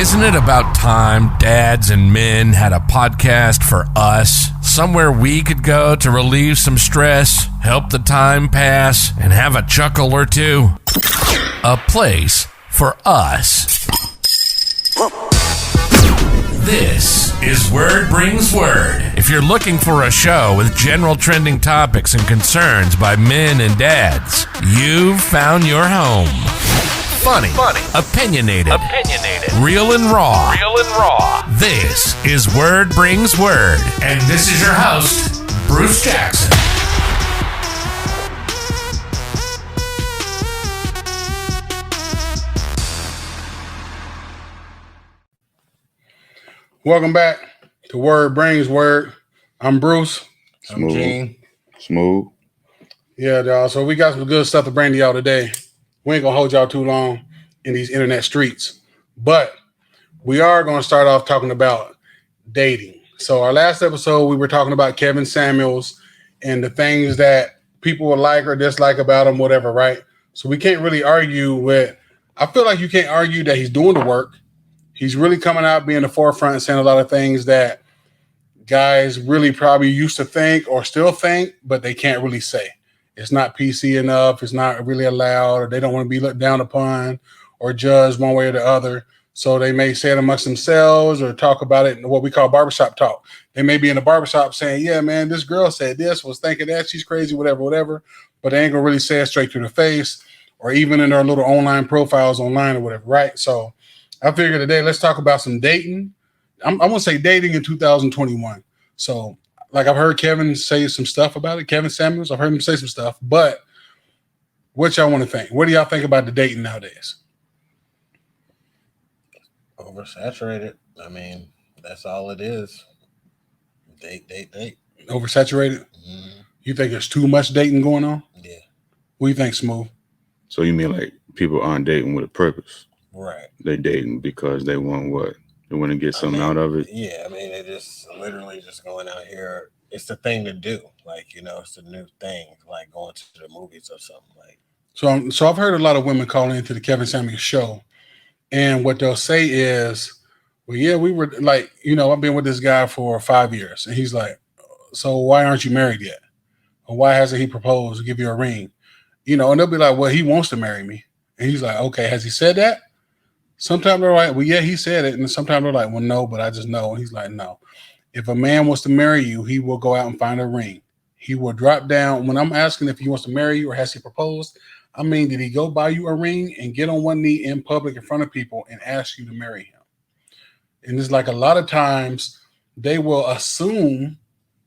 Isn't it about time dads and men had a podcast for us? Somewhere we could go to relieve some stress, help the time pass, and have a chuckle or two. A place for us. This is Word Brings Word. If you're looking for a show with general trending topics and concerns by men and dads, you've found your home. Funny, opinionated, real and raw. This is Word Brings Word, and this is your host, Bruce Jackson. Welcome back to Word Brings Word. I'm Bruce. I'm Gene. Smooth. Yeah, y'all. So we got some good stuff to bring to y'all today. We ain't gonna hold y'all too long in these internet streets, but we are gonna start off talking about dating. So our last episode, we were talking about Kevin Samuels and the things that people would like or dislike about him, whatever, right? So we can't really argue with. I feel like you can't argue that he's doing the work. He's really coming out, being the forefront, and saying a lot of things that guys really probably used to think or still think, but they can't really say. It's not PC enough. It's not really allowed, or they don't want to be looked down upon or judged one way or the other. So they may say it amongst themselves or talk about it in what we call barbershop talk. They may be in the barbershop saying, yeah, man, this girl said this, was thinking that, she's crazy, whatever. But they ain't going to really say it straight to the face or even in their little online profiles online or whatever, right? So I figured today, let's talk about some dating. I'm going to say dating in 2021. So like I've heard Kevin say some stuff about it. Kevin Samuels, I've heard him say some stuff. But what y'all want to think? What do y'all think about the dating nowadays? Oversaturated. I mean, that's all it is. Date. Oversaturated? Mm-hmm. You think there's too much dating going on? Yeah. What do you think, Smooth? So you mean like people aren't dating with a purpose? Right. They dating because they want what? They want to get something out of it? Yeah, I mean, they just literally just going out here. It's the thing to do. Like, you know, it's the new thing, like going to the movies or something. Like. So I've heard a lot of women calling into the Kevin Samuels show. And what they'll say is, well, yeah, we were like, you know, I've been with this guy for 5 years. And he's like, so why aren't you married yet? Or why hasn't he proposed to give you a ring? You know, and they'll be like, well, he wants to marry me. And he's like, okay, has he said that? Sometimes they're like, well, yeah, he said it. And sometimes they're like, well, no, but I just know. And he's like, no. If a man wants to marry you, he will go out and find a ring. He will drop down. When I'm asking if he wants to marry you or has he proposed, I mean, did he go buy you a ring and get on one knee in public in front of people and ask you to marry him? And it's like a lot of times they will assume,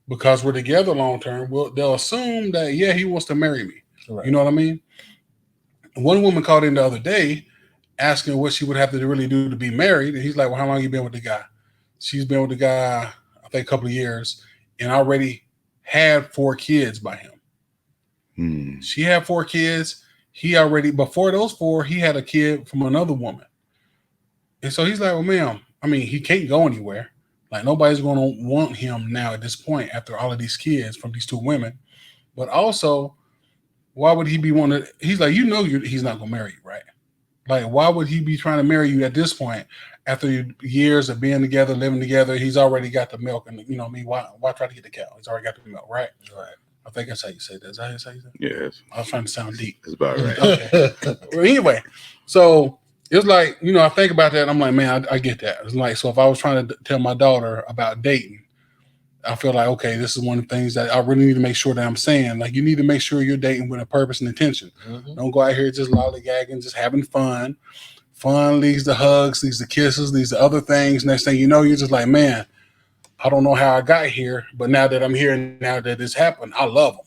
because we're together long term, they'll assume that, yeah, he wants to marry me. Right. You know what I mean? One woman called in the other day asking what she would have to really do to be married. And he's like, well, how long have you been with the guy? She's been with the guy, I think, a couple of years and already had 4 kids by him. She had 4 kids. He already, before those 4, he had a kid from another woman. And so he's like, well, ma'am, I mean, he can't go anywhere. Like, nobody's going to want him now at this point after all of these kids from these 2 women. But also, why would he be wanting? He's like, you know, he's not going to marry you, right? Like, why would he be trying to marry you at this point after years of being together, living together? He's already got the milk, and you know me. Why try to get the cow? He's already got the milk, right? Right. I think that's how you say that. Is that how you say that? Yes. I was trying to sound deep. That's about right. Okay. Well, anyway, so it's like, you know, I think about that and I'm like, man, I get that. It's like, so if I was trying to tell my daughter about dating, I feel like, okay, this is one of the things that I really need to make sure that I'm saying. Like, you need to make sure you're dating with a purpose and intention. Mm-hmm. Don't go out here just lollygagging, just having fun. Fun leads to hugs, leads to kisses, leads to other things. Next thing you know, you're just like, man, I don't know how I got here, but now that I'm here, now that this happened, I love them.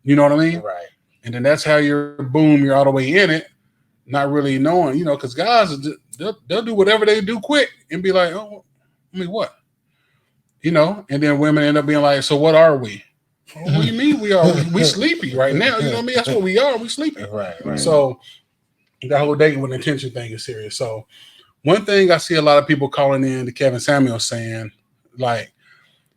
You know what I mean? Right. And then that's how you're all the way in it, not really knowing, you know, because guys, they'll do whatever they do quick and be like, oh, I mean, what? You know, and then women end up being like, so what are we? What do you mean we are? We sleepy right now. You know what I mean? That's what we are. We sleepy. Right. So that whole dating with intention thing is serious. So one thing I see a lot of people calling in to Kevin Samuels saying, like,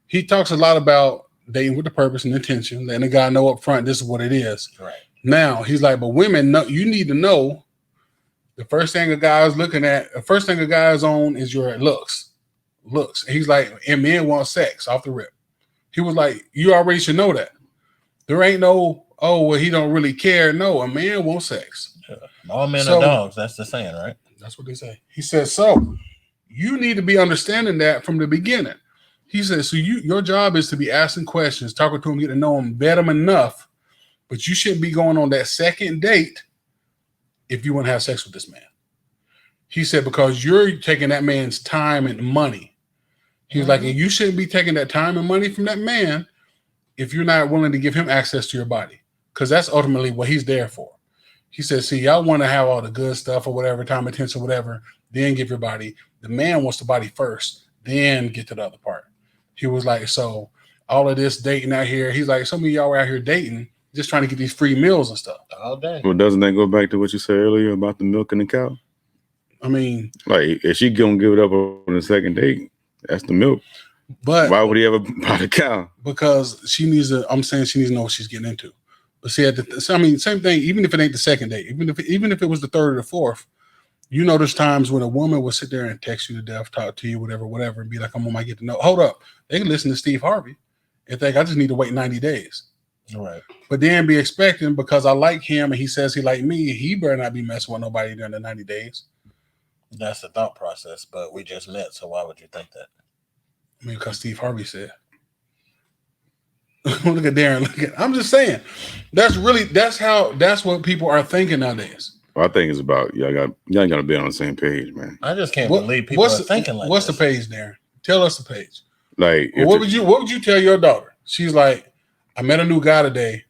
he talks a lot about dating with the purpose and intention, letting the guy know up front this is what it is. Right. Now he's like, but women, you need to know The first thing a guy is looking at, the first thing a guy is on is your looks. He's like, and men want sex off the rip. He was like, you already should know that. There ain't no, oh, well, he don't really care. No, a man wants sex. Yeah. All men are dogs. That's the saying, right? That's what they say. He says, so you need to be understanding that from the beginning. He says, so your job is to be asking questions, talking to him, get to know him, vet him enough, but you shouldn't be going on that second date if you want to have sex with this man. He said, because you're taking that man's time and money. He was like, and you shouldn't be taking that time and money from that man if you're not willing to give him access to your body, because that's ultimately what he's there for. He says, see, y'all want to have all the good stuff or whatever, time, attention, whatever, then give your body. The man wants the body first, then get to the other part. He was like, so all of this dating out here, he's like, some of y'all are out here dating, just trying to get these free meals and stuff. All day. Well, doesn't that go back to what you said earlier about the milk and the cow? I mean, like, if she gonna give it up on the second date, that's the milk. But why would he ever buy the cow? Because she needs to. I'm saying she needs to know what she's getting into. But see, I mean, same thing. Even if it ain't the second date, even if it was the third or the fourth, you know, there's times when a woman will sit there and text you to death, talk to you, whatever, and be like, "I'm on my get to know." Hold up, they can listen to Steve Harvey and think I just need to wait 90 days. Right. But then be expecting, because I like him and he says he like me, he better not be messing with nobody during the 90 days. That's the thought process, but we just met, so why would you think that? I mean, because Steve Harvey said. Look at Darren. I'm just saying. That's what people are thinking nowadays. Well, I think it's about y'all got to be on the same page, man. I just can't believe people are thinking like what's this. The page, Darren? Tell us the page. Like, what would you tell your daughter? She's like, I met a new guy today,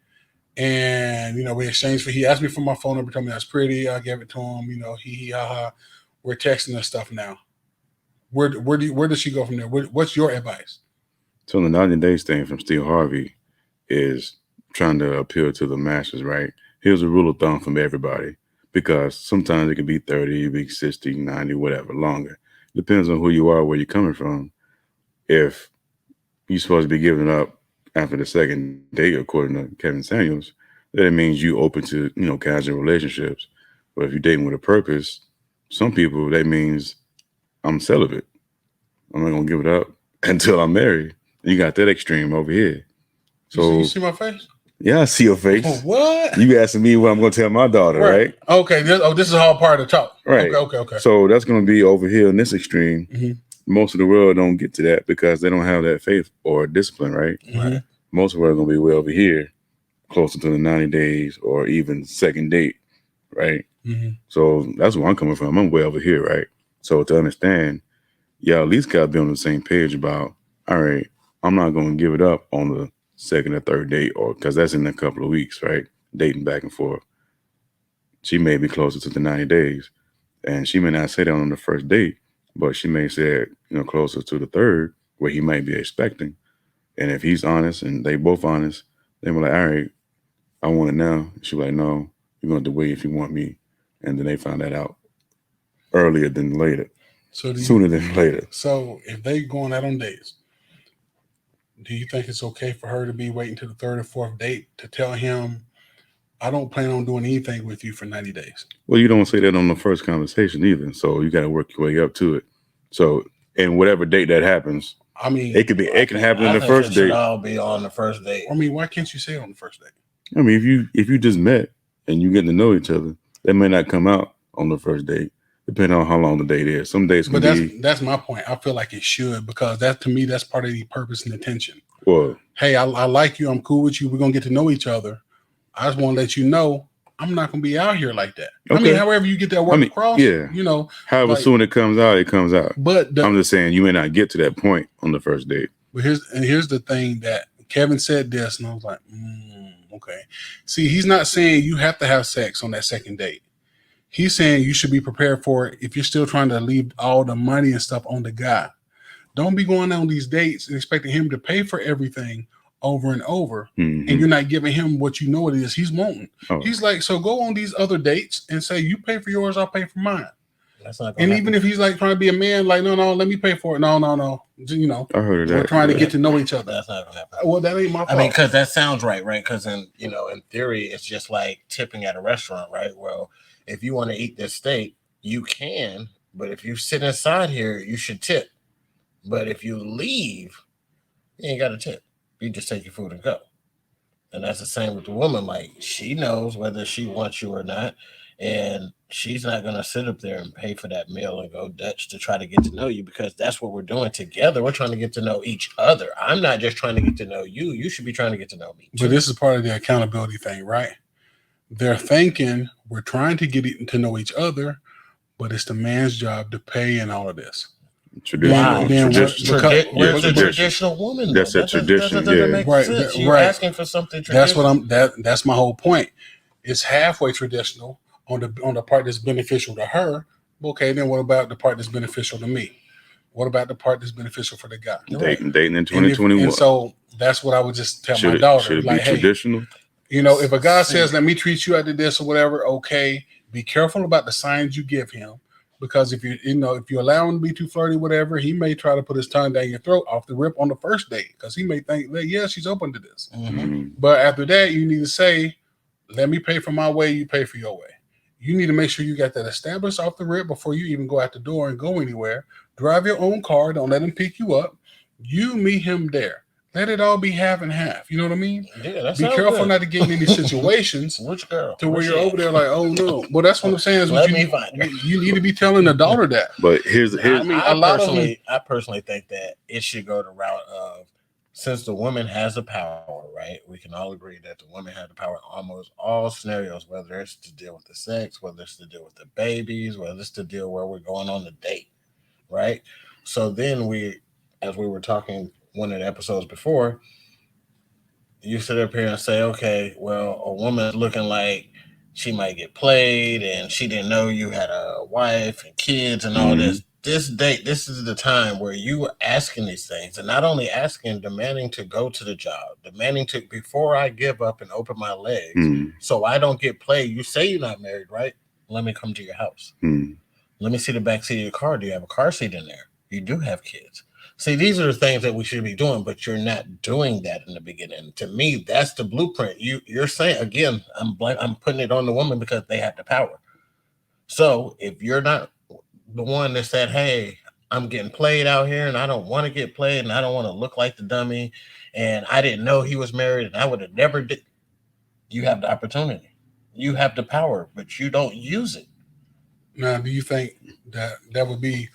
and we exchanged he asked me for my phone number, told me I was pretty, I gave it to him, he ha ha. We're texting and stuff now. Where does she go from there? What's your advice? So the 90 days thing from Steve Harvey is trying to appeal to the masses, right? Here's a rule of thumb from everybody, because sometimes it can be 30, it can be 60, 90, whatever, longer. Depends on who you are, where you're coming from. If you're supposed to be giving up after the second date, according to Kevin Samuels, that means you open to, casual relationships. But if you're dating with a purpose, some people, that means I'm celibate. I'm not going to give it up until I'm married. You got that extreme over here. So you see my face? Yeah, I see your face. Oh, what? You asking me what I'm going to tell my daughter, right? Okay. This is all part of the talk. Right. Okay. So that's going to be over here in this extreme. Mm-hmm. Most of the world don't get to that because they don't have that faith or discipline, right? Mm-hmm. Most of the world are going to be way over here, closer to the 90 days or even second date, right? Mm-hmm. So that's where I'm coming from. I'm way over here, right? So to understand, y'all at least got to be on the same page about, all right, I'm not going to give it up on the second or third date, or because that's in a couple of weeks, right? Dating back and forth. She may be closer to the 90 days, and she may not say that on the first date, but she may say it, closer to the third, where he might be expecting. And if he's honest and they both honest, they were like, all right, I want it now. She's like, no, you're going to have to wait if you want me. And then they found that out earlier than later. Sooner than later. So if they going out on dates, do you think it's okay for her to be waiting to the third or fourth date to tell him, I don't plan on doing anything with you for 90 days? Well, you don't say that on the first conversation either. So you got to work your way up to it. So in whatever date that happens, I mean, it can happen in the first date. Should all be on the first date. I mean, why can't you say it on the first date? I mean, if you just met and you getting to know each other, that may not come out on the first date, depending on how long the date is. Some dates can be. That's my point. I feel like it should, because that, to me, that's part of the purpose and intention. Well, hey, I like you. I'm cool with you. We're gonna get to know each other. I just want to let you know I'm not gonna be out here like that. Okay. I mean, however you get that word across, yeah. However soon it comes out, it comes out. But I'm just saying you may not get to that point on the first date. But here's the thing that Kevin said this, and I was like, okay. See, he's not saying you have to have sex on that second date. He's saying you should be prepared for it if you're still trying to leave all the money and stuff on the guy. Don't be going on these dates and expecting him to pay for everything over and over, and you're not giving him what you know it is he's wanting. Oh. He's like, so go on these other dates and say, you pay for yours, I'll pay for mine. That's not and happen. Even if he's like trying to be a man, like, no, let me pay for it. No. I heard of that. We're trying to get to know each other. That's not gonna happen. Well, that ain't my fault. I mean, because that sounds right? Because in theory, it's just like tipping at a restaurant, right? Well, if you want to eat this steak, you can, but if you sit inside here, you should tip. But if you leave, you ain't got to tip. You just take your food and go. And that's the same with the woman. Like, she knows whether she wants you or not. And she's not going to sit up there and pay for that meal and go Dutch to try to get to know you, because that's what we're doing together. We're trying to get to know each other. I'm not just trying to get to know you. You should be trying to get to know me too. But this is part of the accountability thing, right? They're thinking we're trying to get to know each other, but it's the man's job to pay and all of this. Traditional. Where's the traditional woman? That's a tradition. That doesn't make sense. You're asking for something traditional. That's my whole point. It's halfway traditional on the part that's beneficial to her. Okay, then what about the part that's beneficial to me? What about the part that's beneficial for the guy? Dating in 2021. And so that's what I would just tell my daughter. Should it like, be traditional? You know, if a guy says, let me treat you after this or whatever, okay, be careful about the signs you give him. Because if you allow him to be too flirty, whatever, he may try to put his tongue down your throat off the rip on the first date, because he may think that, yeah, she's open to this. Mm-hmm. But after that, you need to say, let me pay for my way, you pay for your way. You need to make sure you got that established off the rip before you even go out the door and go anywhere. Drive your own car. Don't let him pick you up. You meet him there. Let it all be half and half. You know what I mean? Yeah, that's be careful not to get in any situations Which girl? to where you're over there like, oh no. Well, that's what I'm saying. Is Let me find her. You need to be telling the daughter that. But here's I personally think that it should go the route of, since the woman has the power, right? We can all agree that the woman has the power in almost all scenarios, whether it's to deal with the sex, whether it's to deal with the babies, whether it's to deal where we're going on the date, right? So then as we were talking one of the episodes before, you sit up here and say, okay, well, a woman's looking like she might get played and she didn't know you had a wife and kids and all this. This date, this is the time where you are asking these things, and not only asking, demanding to go to the job, demanding to, before I give up and open my legs so I don't get played. You say you're not married, right? Let me come to your house. Let me see the back seat of your car. Do you have a car seat in there? You do have kids. See, these are the things that we should be doing, but you're not doing that in the beginning. To me, that's the blueprint. You're saying, again, I'm putting it on the woman because they have the power. So if you're not the one that said, hey, I'm getting played out here and I don't want to get played and I don't want to look like the dummy and I didn't know he was married and I would have never did. You have the opportunity. You have the power, but you don't use it. Now, do you think that would be,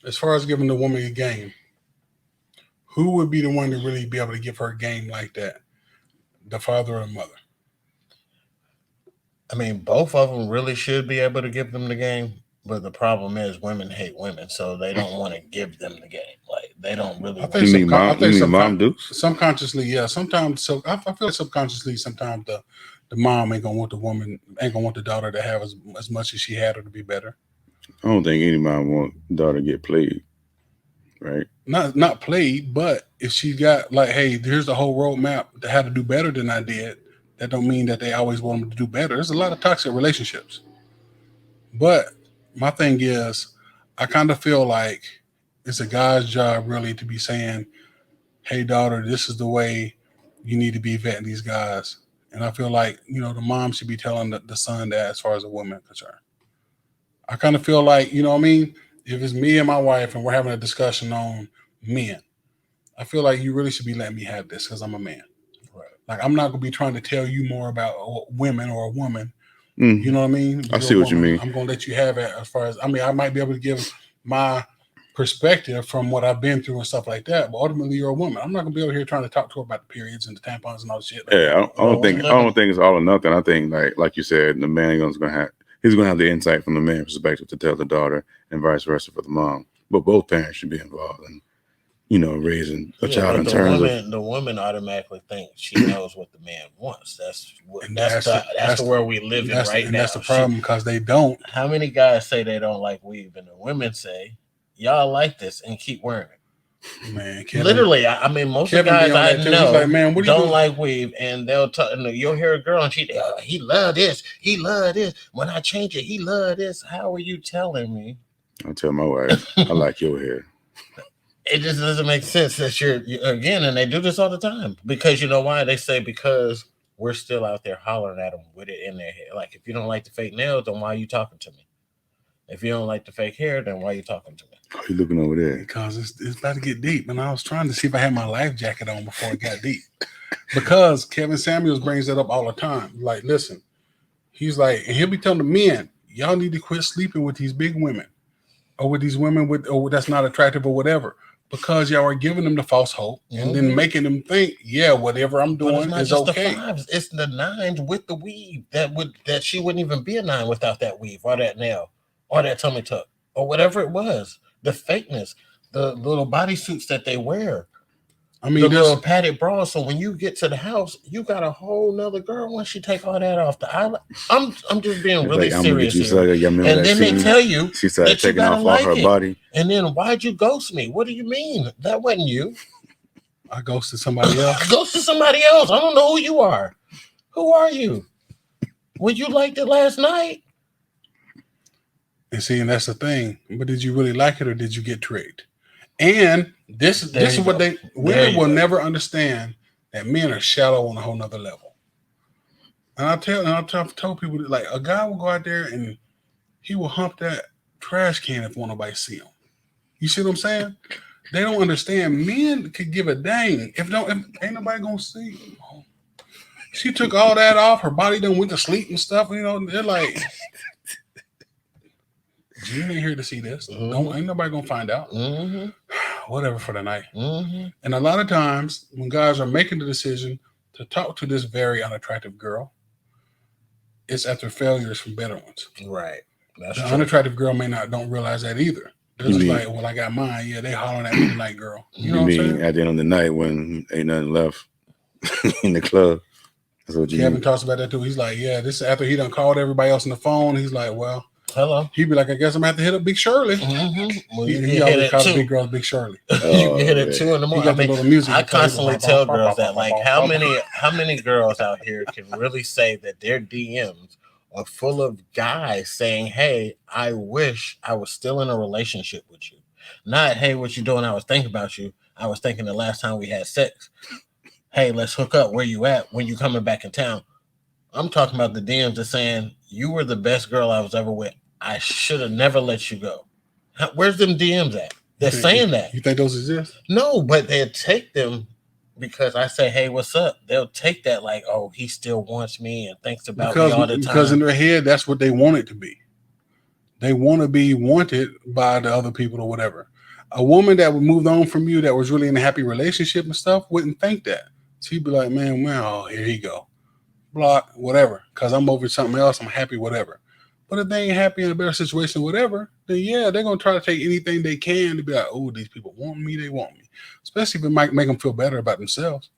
as far as giving the woman a game, who would be the one to really be able to give her a game like that? The father or the mother? I mean, both of them really should be able to give them the game, but the problem is women hate women, so they don't want to give them the game. Like, they don't really. I think mom do? Subconsciously, yeah. Sometimes, so I feel like subconsciously, sometimes the mom ain't gonna want the daughter to have as much as she had, or to be better. I don't think any mom want daughter to get played, right? Not played, but if she got like, hey, here's the whole roadmap to how to do better than I did, that don't mean that they always want them to do better. There's a lot of toxic relationships. But my thing is, I kind of feel like it's a guy's job really to be saying, hey, daughter, this is the way you need to be vetting these guys. And I feel like, the mom should be telling the son that as far as a woman concerned. I kind of feel like, you know what I mean? If it's me and my wife and we're having a discussion on men, I feel like you really should be letting me have this because I'm a man. Right. Like, I'm not going to be trying to tell you more about women or a woman. You know what I mean? I see what you mean. I'm going to let you have it as far as, I might be able to give my perspective from what I've been through and stuff like that, but ultimately you're a woman. I'm not going to be over here trying to talk to her about the periods and the tampons and all the shit. I don't think it's all or nothing. I think like you said, the man he's going to have the insight from the man's perspective to tell the daughter, and vice versa for the mom. But both parents should be involved in, raising a child in terms of the woman automatically thinks she knows what the man wants. That's the world we live in right now. That's the problem, because they don't. How many guys say they don't like weave, and the women say, y'all like this and keep wearing it? Man, Kevin, literally, most of the guys I know like, man, don't like weave, and they'll talk. You'll hear a girl and he love this, he love this. When I change it, he love this. How are you telling me? I tell my wife, I like your hair. It just doesn't make sense that you're again, and they do this all the time, because you know why? They say because we're still out there hollering at them with it in their head. Like, if you don't like the fake nails, then why are you talking to me? If you don't like the fake hair, then why are you talking to me? How you looking over there? Because it's about to get deep, and I was trying to see if I had my life jacket on before it got deep. Because Kevin Samuels brings that up all the time. Like, listen, he's like, and he'll be telling the men, y'all need to quit sleeping with these big women, or with these women or that's not attractive or whatever, because y'all are giving them the false hope and then making them think, yeah, whatever I'm doing is okay. The 5s, it's the 9s with the weave that she wouldn't even be a 9 without that weave or that nail or that tummy tuck or whatever it was. The fakeness, the little bodysuits that they wear. I mean, the little padded bra. So when you get to the house, you got a whole nother girl once she take all that off the island. I'm just being really serious here. And then they tell you she started taking off all her body. And then why'd you ghost me? What do you mean? That wasn't you. I ghosted somebody else. Ghosted somebody else. I don't know who you are. Who are you? Well, you liked it last night. And see, and that's the thing. But did you really like it, or did you get tricked? And this is what women will never understand, that men are shallow on a whole nother level. And I'll tell people that, like, a guy will go out there and he will hump that trash can if nobody see him. You see what I'm saying? They don't understand. Men could give a dang if ain't nobody gonna see. She took all that off. Her body done went to sleep and stuff. You know, they're like, you ain't here to see this. Ain't nobody gonna find out. Whatever for the night. And a lot of times when guys are making the decision to talk to this very unattractive girl, it's after failures from better ones. Right. That's the true. Unattractive girl don't realize that either. They're just like, well, I got mine. Yeah, they hollering at me tonight, girl. You know what I'm saying? At the end of the night when ain't nothing left in the club. That's what Kevin talks about that too. He's like, yeah, this is after he done called everybody else on the phone. He's like, well, hello. He'd be like, I guess I'm gonna have to hit up Big Shirley. Well, he always called big girl Big Shirley. You can hit at 2 in the morning. I constantly tell girls that, like, how many girls out here can really say that their DMs are full of guys saying, hey, I wish I was still in a relationship with you. Not, hey, what you doing? I was thinking about you. I was thinking the last time we had sex. Hey, let's hook up. Where you at? When you coming back in town? I'm talking about the DMs that saying, you were the best girl I was ever with. I should have never let you go. Where's them DMs at? They're saying that. You think those exist? No, but they'll take them because I say, hey, what's up? They'll take that like, oh, he still wants me and thinks about me all the time. Because in their head, that's what they want it to be. They want to be wanted by the other people or whatever. A woman that would move on from you that was really in a happy relationship and stuff wouldn't think that. She'd be like, man, well, here he go. Block, whatever. Because I'm over something else. I'm happy, whatever. But if they ain't happy in a better situation, whatever, then yeah, they're going to try to take anything they can to be like, oh, these people want me, they want me. Especially if it might make them feel better about themselves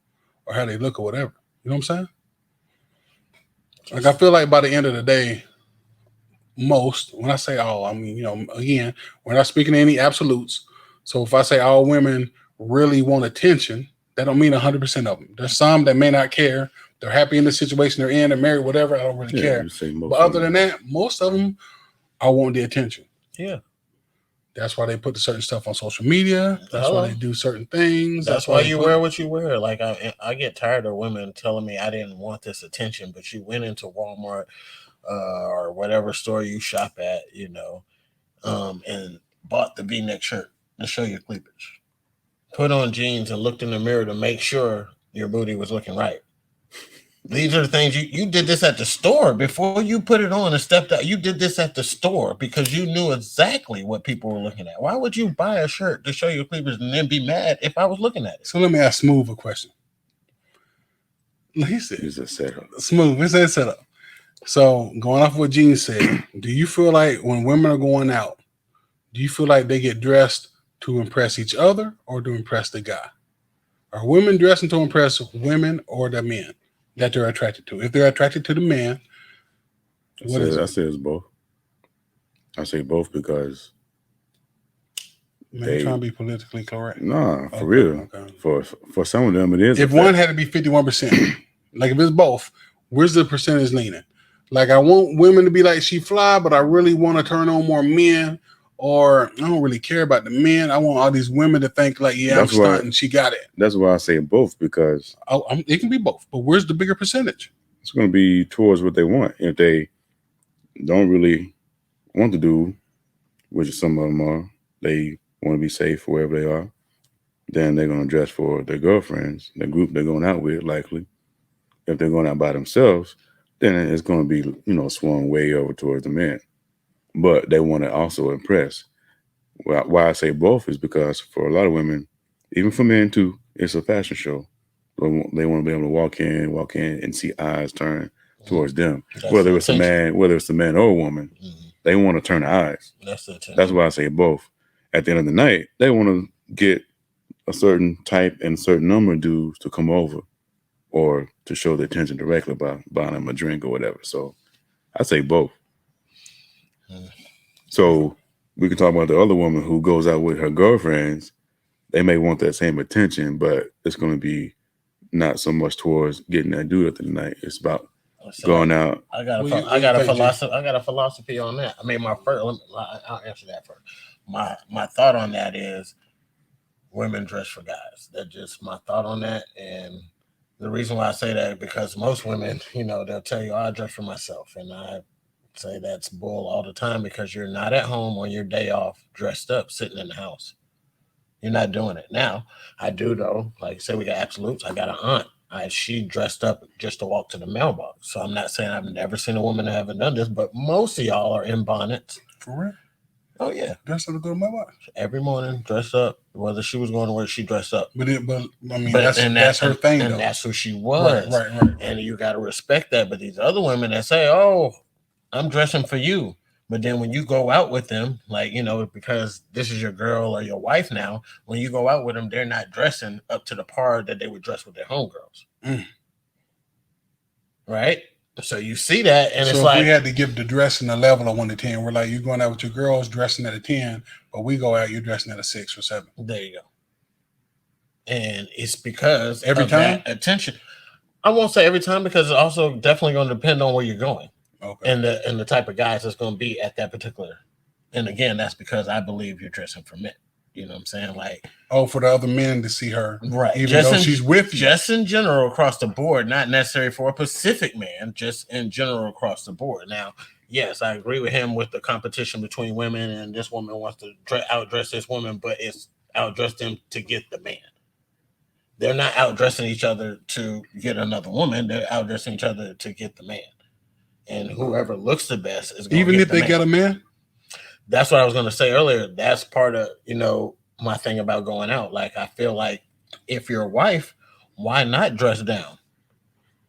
or how they look or whatever. You know what I'm saying? Like, I feel like by the end of the day, most, when I say all, I mean, you know, again, we're not speaking any absolutes. So if I say all women really want attention, that don't mean 100% of them. There's some that may not care. They're happy in the situation they're in, they're married, whatever. I don't really care. But other than that, most of them are wanting the attention. Yeah. That's why they put the certain stuff on social media. That's why they do certain things. That's why you wear what you wear. Like, I get tired of women telling me I didn't want this attention, but you went into Walmart or whatever store you shop at, you know, and bought the V-neck shirt to show your cleavage. Put on jeans and looked in the mirror to make sure your booty was looking right. These are the things you did this at the store before you put it on and stepped out. You did this at the store because you knew exactly what people were looking at. Why would you buy a shirt to show your cleavage and then be mad if I was looking at it? So let me ask Smooth a question. He said, it's a setup. Smooth, it's a setup. So going off what Gene said, do you feel like when women are going out, do you feel like they get dressed to impress each other or to impress the guy? Are women dressing to impress women or the men that they're attracted to? If they're attracted to the man, I say it's both. I say both because they're trying to be politically correct. Nah, for real. Okay. For some of them, it is. If one had to be 51%, like if it's both, where's the percentage leaning? Like, I want women to be like, she fly, but I really want to turn on more men, or I don't really care about the men. I want all these women to think like, yeah, that's I'm stunting. She got it. That's why I say both, because it can be both. But where's the bigger percentage? It's going to be towards what they want. If they don't really want to do, which some of them are. They want to be safe wherever they are. Then they're going to dress for their girlfriends, the group they're going out with, likely. If they're going out by themselves, then it's going to be, swung way over towards the men. But they want to also impress. Why I say both is because for a lot of women, even for men too, it's a fashion show. They want to be able to walk in and see eyes turn towards them. That's whether the it's a man or a woman, they want to turn the eyes. That's the attention. That's why I say both. At the end of the night, they want to get a certain type and certain number of dudes to come over or to show their attention directly by buying them a drink or whatever. So I say both. So we can talk about the other woman who goes out with her girlfriends. They may want that same attention, but it's going to be not so much towards getting that dude at the night. It's about going out. I got a philosophy on that. I mean, I'll answer that first. My thought on that is women dress for guys. That's just my thought on that. And the reason why I say that is because most women, they'll tell you, I dress for myself. And I say that's bull all the time because you're not at home on your day off dressed up sitting in the house. You're not doing it. Now, I do though. Like say we got absolutes. I got an aunt. She dressed up just to walk to the mailbox. So I'm not saying I've never seen a woman that haven't done this, but most of y'all are in bonnets. For real? Oh yeah. Dressed up to go to my box. Every morning, dressed up. Whether she was going to work, she dressed up. But I mean, that's her thing, and though. that's who she was. Right. And you got to respect that. But these other women that say, "Oh, I'm dressing for you," but then when you go out with them, like because this is your girl or your wife now, when you go out with them, they're not dressing up to the par that they would dress with their homegirls. Right? So you see that, and so it's like we had to give the dressing a level of 1 to 10. We're like, you're going out with your girls dressing at a 10, but we go out, you're dressing at a 6 or 7. There you go. And it's because every time that attention. I won't say every time because it's also definitely going to depend on where you're going. Okay. And the type of guys that's going to be at that particular. And again, that's because I believe you're dressing for men. You know what I'm saying? Like, for the other men to see her, right? Even though she's with you, just in general across the board, not necessary for a Pacific man, just in general across the board. Now, yes, I agree with him with the competition between women, and this woman wants to outdress this woman, but it's outdress them to get the man. They're not outdressing each other to get another woman. They're outdressing each other to get the man. And whoever looks the best is going to get the man. Even if they get a man? That's what I was going to say earlier. That's part of, my thing about going out. Like, I feel like if you're a wife, why not dress down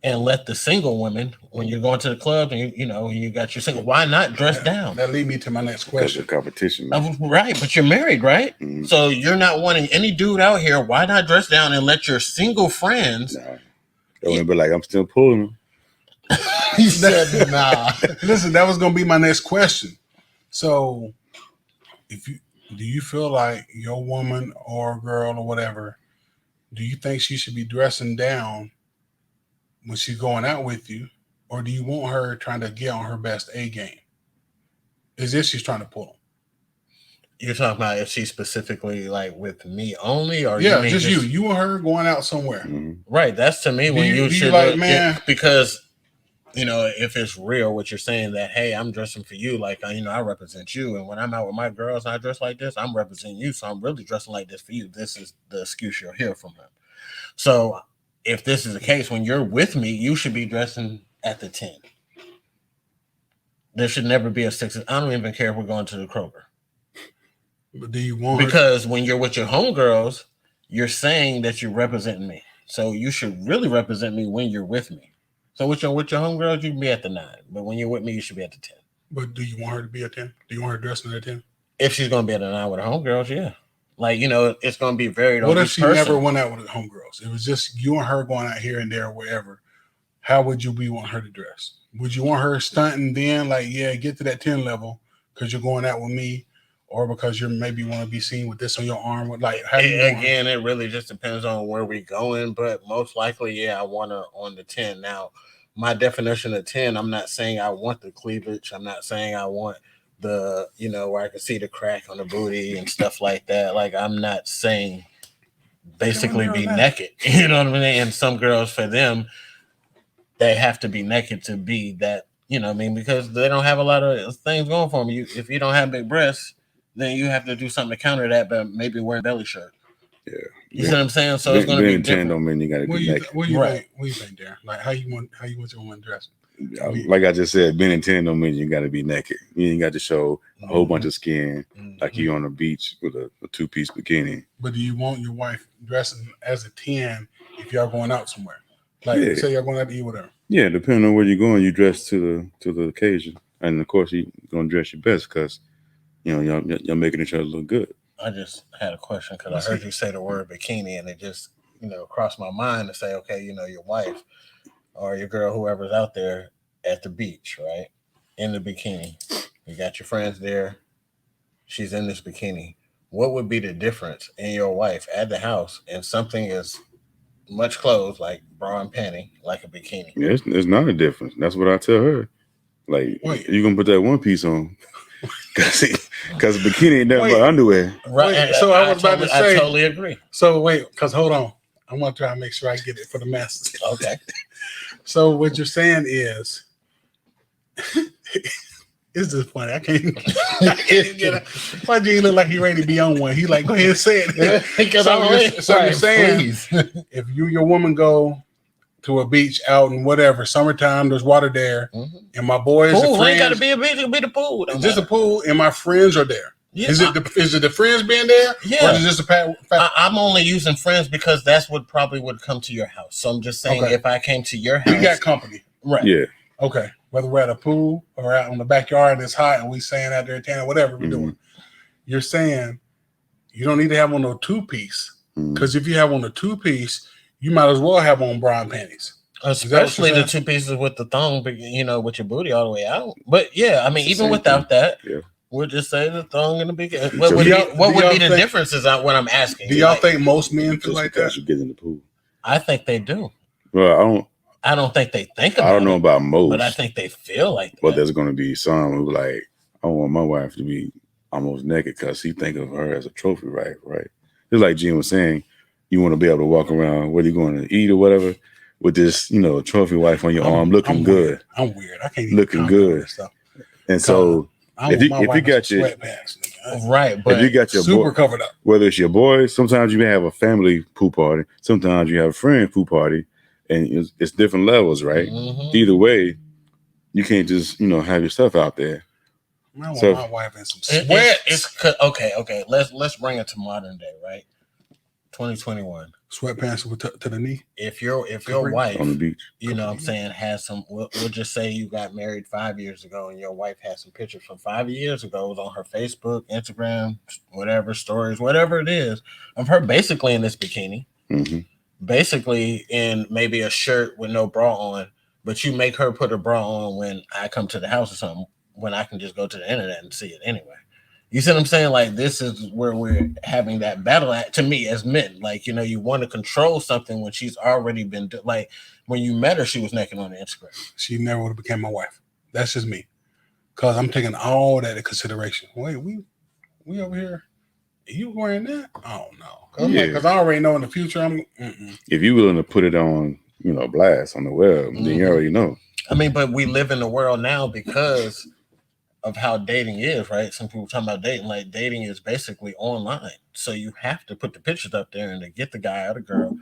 and let the single women, when you're going to the club and you got your single, why not dress down? That leads me to my next question. Competition. Right. But you're married, right? Mm-hmm. So you're not wanting any dude out here. Why not dress down and let your single friends? Nah. They'll be like, I'm still pulling them. He said, nah. Listen, that was going to be my next question. So, do you feel like your woman or girl or whatever, do you think she should be dressing down when she's going out with you, or do you want her trying to get on her best A game? Is this she's trying to pull them? You're talking about if she's specifically like with me only, or yeah, just you and her going out somewhere, right? That's to me when you should like, man, because. If it's real, what you're saying that, hey, I'm dressing for you, like, I represent you. And when I'm out with my girls and I dress like this, I'm representing you. So I'm really dressing like this for you. This is the excuse you'll hear from them. So if this is the case, when you're with me, you should be dressing at the 10. There should never be a 6. I don't even care if we're going to the Kroger. But do you want because when you're with your homegirls, you're saying that you're representing me. So you should really represent me when you're with me. So with your homegirls, you can be at the 9. But when you're with me, you should be at the 10. But do you want her to be at 10? Do you want her dressing at 10? If she's going to be at the 9 with her homegirls, yeah. Like, it's going to be varied. What if she never went out with her homegirls? It was just you and her going out here and there, wherever. How would you want her to dress? Would you want her stunting then, like, yeah, get to that 10 level because you're going out with me? Or because you maybe want to be seen with this on your arm, like how again, it really just depends on where we're going. But most likely, yeah, I want her on the 10. Now, my definition of 10, I'm not saying I want the cleavage. I'm not saying I want the, where I can see the crack on the booty and stuff like that. Like, I'm not saying basically be naked. You know what I mean? And some girls, for them, they have to be naked to be that. You know what I mean? Because they don't have a lot of things going for them. If you don't have big breasts. then you have to do something to counter that, but maybe wear a belly shirt. Yeah. You see what I'm saying? So it's going to be different. Don't mean you got to be naked. What do you think, Darren? Like how you want your woman dressed? Like I just said, being in 10 don't mean you got to be naked. You ain't got to show a whole bunch of skin like you on the beach with a 2-piece bikini. But do you want your wife dressing as a 10 if y'all going out somewhere? Like say y'all going out to eat, whatever. Yeah, depending on where you're going, you dress to the occasion, and of course you're gonna dress your best because y'all making each other look good. I just had a question because I heard you say the word bikini, and it just crossed my mind to say, okay, your wife or your girl, whoever's out there at the beach, right, in the bikini, you got your friends there, she's in this bikini. What would be the difference in your wife at the house and something as much clothes like bra and panty, like a bikini? Yeah, it's not a difference. That's what I tell her. Like, you gonna put that one piece on. Because bikini ain't nothing but underwear. Right. So I was about to say. I totally agree. So wait, because hold on. I want to try to make sure I get it for the masses. Okay. So what you're saying is, it's just funny. I can't even get it. Why do you look like he ready to be on one? He like, go ahead and say it. So you're saying, if you your woman go to a beach out in whatever summertime, there's water there, and my boys, pool, ain't got to be a beach, it be the pool. It's just a pool, and my friends are there. Yeah, is it the friends being there? Yeah. Or is it just I'm only using friends because that's what probably would come to your house. So I'm just saying, if I came to your house, you got company, right? Yeah. Okay. Whether we're at a pool or out in the backyard and it's hot and we staying out there tanning, whatever we're doing, you're saying you don't need to have on no 2-piece because if you have on a 2-piece, you might as well have on bra and panties. Especially the 2 pieces with the thong, with your booty all the way out. But yeah, I mean, even without that, we'll just say the thong and the big. What would be the difference is what I'm asking. Do y'all think most men feel like that? You get in the pool. I think they do. Well, I don't think they think about it. I don't know about most. But I think they feel like that. But there's going to be some who like, I want my wife to be almost naked because he think of her as a trophy, right? Just like Gene was saying, you want to be able to walk around, whether you're going to eat or whatever, with this, trophy wife on your arm looking good. I'm weird. I can't even looking good. And so if you got your right, but if you got your super boy, covered up, whether it's your boy, sometimes you may have a family pool party, sometimes you have a friend pool party, and it's different levels, right? Either way, you can't just have your stuff out there. I want my wife in some sweats. Okay. Let's bring it to modern day, right? 2021. Sweatpants to the knee. If your wife on the beach, what I'm saying, has some. We'll just say you got married 5 years ago, and your wife has some pictures from 5 years ago. It was on her Facebook, Instagram, whatever stories, whatever it is, of her basically in this bikini, basically in maybe a shirt with no bra on, but you make her put a bra on when I come to the house or something, when I can just go to the internet and see it anyway. You see what I'm saying? Like, this is where we're having that battle at, to me, as men. Like, you want to control something when she's already been, like, when you met her, she was naked on the Instagram. She never would have became my wife. That's just me. Because I'm taking all that into consideration. Wait, we over here, you wearing that? Oh, no. Because I already know in the future, if you're willing to put it on, blast on the web, then you already know. I mean, but we live in the world now because of how dating is, right? Some people talking about dating, like dating is basically online. So you have to put the pictures up there, and to get the guy or the girl,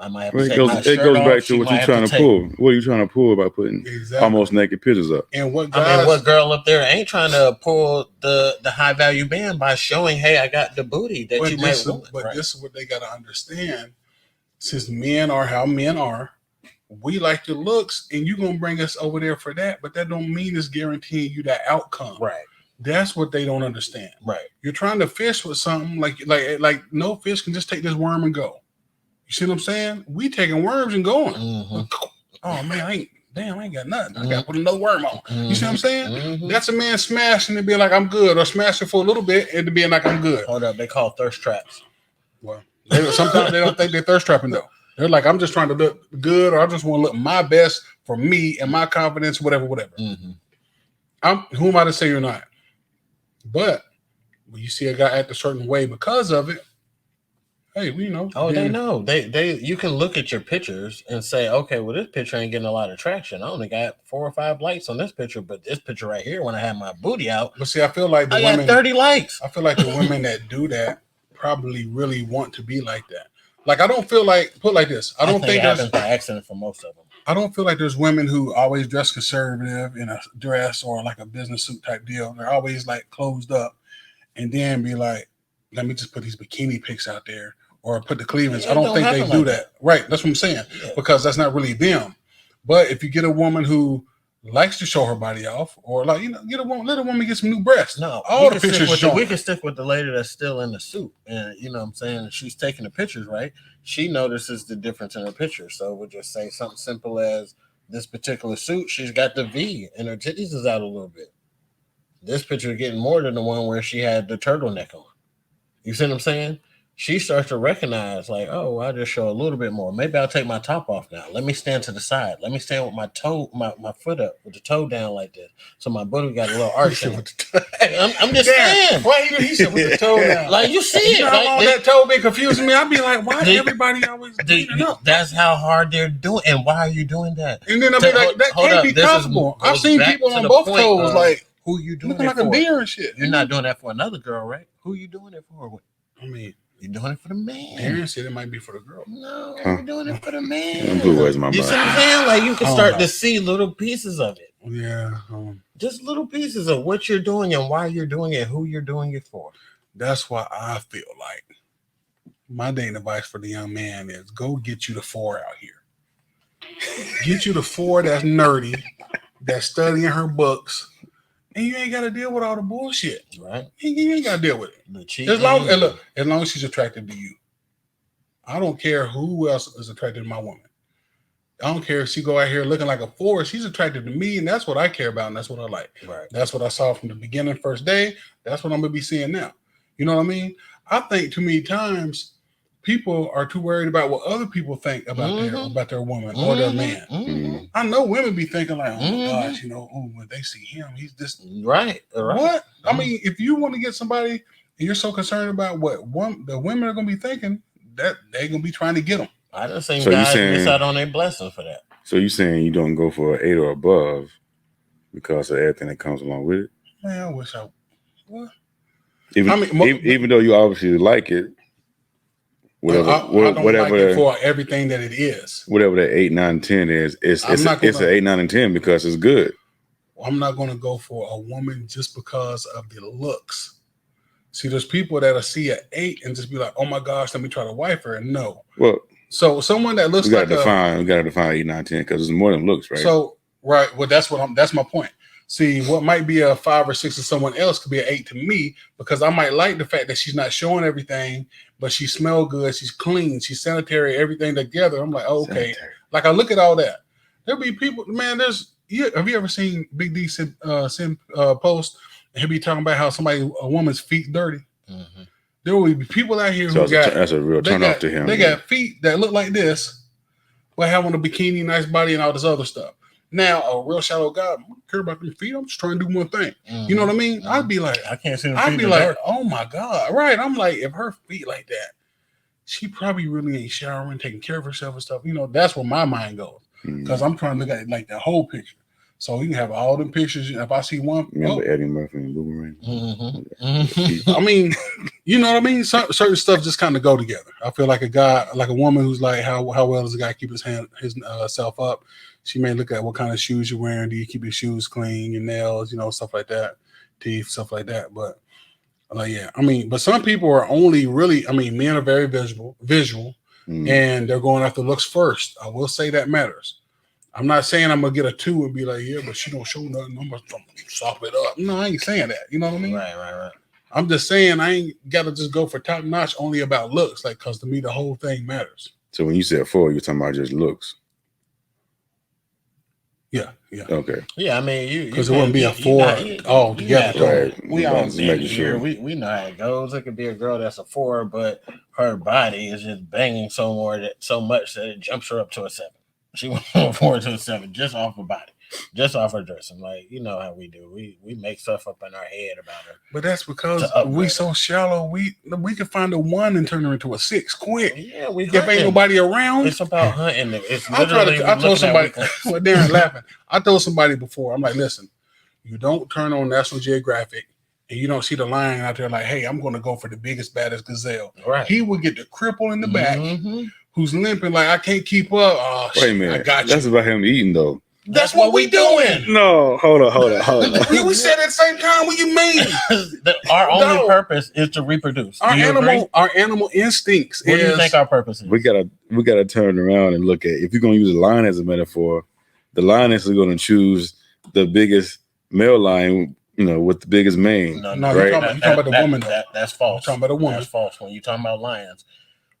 I might have to take my shirt off. It goes back to what you're trying to pull. What are you trying to pull by putting almost naked pictures up? And what girl up there ain't trying to pull the high value band by showing, hey, I got the booty that you might want. But this is what they got to understand. Since men are how men are, we like your looks, and you're gonna bring us over there for that, but that don't mean it's guaranteeing you that outcome. Right. That's what they don't understand. Right. You're trying to fish with something like no fish can just take this worm and go. You see what I'm saying? We taking worms and going. Oh man, I ain't got nothing. I got to put another worm on. You see what I'm saying? That's a man smashing and being like, I'm good, or smashing for a little bit and being like, I'm good. Hold up, they call thirst traps. Well, sometimes they don't think they're thirst trapping though. They're like, I'm just trying to look good, or I just want to look my best for me and my confidence, whatever. Who am I to say you're not? But when you see a guy act a certain way because of it, hey, we know. Oh, they know. They you can look at your pictures and say, okay, well, this picture ain't getting a lot of traction. I only got 4 or 5 likes on this picture, but this picture right here, when I have my booty out, But see, I feel like I got 30 likes. I feel like the women that do that probably really want to be like that. Like, I don't feel like, put like this. I don't think it happens by accident for most of them. I don't feel like there's women who always dress conservative in a dress or like a business suit type deal. They're always like closed up and then be like, let me just put these bikini pics out there or put the cleavage. I don't think they do that. Right. That's what I'm saying. Yeah. Because that's not really them. But if you get a woman who likes to show her body off, or like, you know, let a woman get some new breasts. No, all the pictures we can stick with the lady that's still in the suit, and you know what I'm saying, she's taking the pictures, right? She notices the difference in her picture, so we'll just say something simple as this particular suit, she's got the V and her titties is out a little bit. This picture is getting more than the one where she had the turtleneck on. You see what I'm saying? She starts to recognize, like, oh, I'll just show a little bit more. Maybe I'll take my top off now. Let me stand to the side. Let me stand with my toe, my foot up, with the toe down like this. So my booty got a little arch. I'm just saying. Why he said with the toe down? Like, you see it. You know how long that toe been confusing me? I'd be like, why everybody always doing it up? That's how hard they're doing. And why are you doing that? And then I'll be like, that can't be comfortable. I've seen people on both toes like, who you doing looking it like for? A deer and shit. You're not doing that for another girl, right? Who you doing it for? I mean, you're doing it for the man. Aaron said it might be for the girl. No, you're doing it for the man. Blue is my you see what I'm saying? Like, you can start to see little pieces of it. Yeah. Just little pieces of what you're doing and why you're doing it, who you're doing it for. That's why I feel like my dating advice for the young man is go get you the 4 out here. Get you the 4 that's nerdy, that's studying her books. And you ain't got to deal with all the bullshit, right? You ain't got to deal with it. As long as she's attracted to you, I don't care who else is attracted to my woman. I don't care if she go out here looking like a 4. She's attracted to me, and that's what I care about, and that's what I like. Right. That's what I saw from the beginning, first day. That's what I'm gonna be seeing now. You know what I mean? I think too many times people are too worried about what other people think about their woman or their man. Mm-hmm. I know women be thinking like, oh my gosh, you know, when they see him, he's this. Right. What? I mean, if you want to get somebody and you're so concerned about what the women are going to be thinking, that they're going to be trying to get them. I just think guys miss out on their blessing for that. So you saying you don't go for an 8 or above because of everything that comes along with it? Man, I wish I would. Even though you obviously like it, I don't like it for everything that it is. Whatever that 8, 9, 10 is, it's an 8, 9, and 10 because it's good. I'm not going to go for a woman just because of the looks. See, there's people that'll see an 8 and just be like, "Oh my gosh, let me try to wife her." And no, well, so someone that looks like we got to define 8, 9, 10 because it's more than looks, right? So right, well, that's my point. See, what might be a 5 or 6 to someone else could be an 8 to me because I might like the fact that she's not showing everything, but she smells good, she's clean, she's sanitary, everything together. I'm like, oh, okay. Sanitary. Like I look at all that. There'll be people, man. Have you ever seen Big D post? And he'll be talking about how a woman's feet dirty. Mm-hmm. There will be people out here that's a real turn off to him. They got feet that look like this, but have on a bikini, nice body, and all this other stuff. Now, a real shallow guy, I don't care about their feet. I'm just trying to do one thing. Mm-hmm. You know what I mean? Mm-hmm. I'd be like, I can't see them. I'd be like, dark. Oh my God. Right. I'm like, if her feet like that, she probably really ain't showering, taking care of herself and stuff. You know, that's where my mind goes. Because I'm trying to look at it like the whole picture. So you can have all them pictures. If I see one, remember Eddie Murphy and Boomerang? Mm-hmm. I mean, you know what I mean? Certain stuff just kind of go together. I feel like a woman who's like, how well does a guy keep his self up? She may look at what kind of shoes you're wearing. Do you keep your shoes clean, your nails, you know, stuff like that, teeth, stuff like that. But yeah, I mean, but some people are only really, I mean, men are very visual, and they're going after looks first. I will say that matters. I'm not saying I'm gonna get a 2 and be like, yeah, but she don't show nothing. I'm gonna soften it up. No, I ain't saying that. You know what I mean? Right. I'm just saying I ain't gotta just go for top notch only about looks, like, cause to me the whole thing matters. So when you said 4, you're talking about just looks. Yeah. Okay. Yeah, I mean, because it wouldn't be a 4 all together. Right. We all say here, we know how it goes. It could be a girl that's a 4, but her body is just banging so much that it jumps her up to a 7. She went from a 4 to a 7 just off her body. just off her dressing. Like, you know how we do. We make stuff up in our head about her. But that's because we so shallow. We can find a 1 and turn her into a 6 quick. Yeah, we. If ain't nobody around, it's about hunting. It's I told somebody. Well, Darren laughing. I told somebody before. I'm like, listen, you don't turn on National Geographic and you don't see the lion out there like, hey, I'm going to go for the biggest, baddest gazelle. Right. He would get the cripple in the back who's limping like, I can't keep up. Oh, wait a minute. I got you. That's about him eating, though. That's what we doing. No, hold on. we said at the same time. What you mean? Our only purpose is to reproduce. Our animal instincts. What do you think our purpose is? We gotta turn around and look at, if you're gonna use a lion as a metaphor, the lioness is gonna choose the biggest male lion, with the biggest mane. No, right? you're talking about the woman. That's false. You're talking about a woman. That's false. When you're talking about lions,